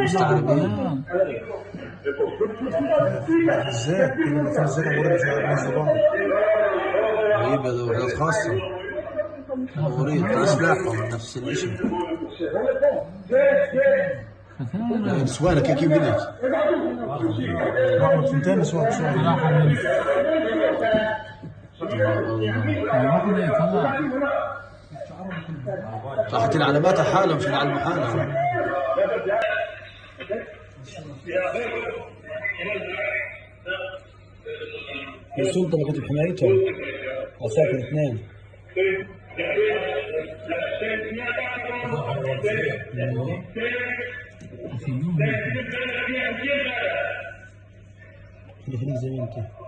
مستعربين ازاي كل ما فيها الزيت عباره عن غريبة، دوريات خاصة، دورية سلاحهم نفس الشيء. نسوانك كيف بدك؟ واحد ثنتين نسوان راحت العلامات حالهم في العلم حالهم. السلطة اللي كنت بحمايتهم عساكر اثنين. خليك زي ما انت.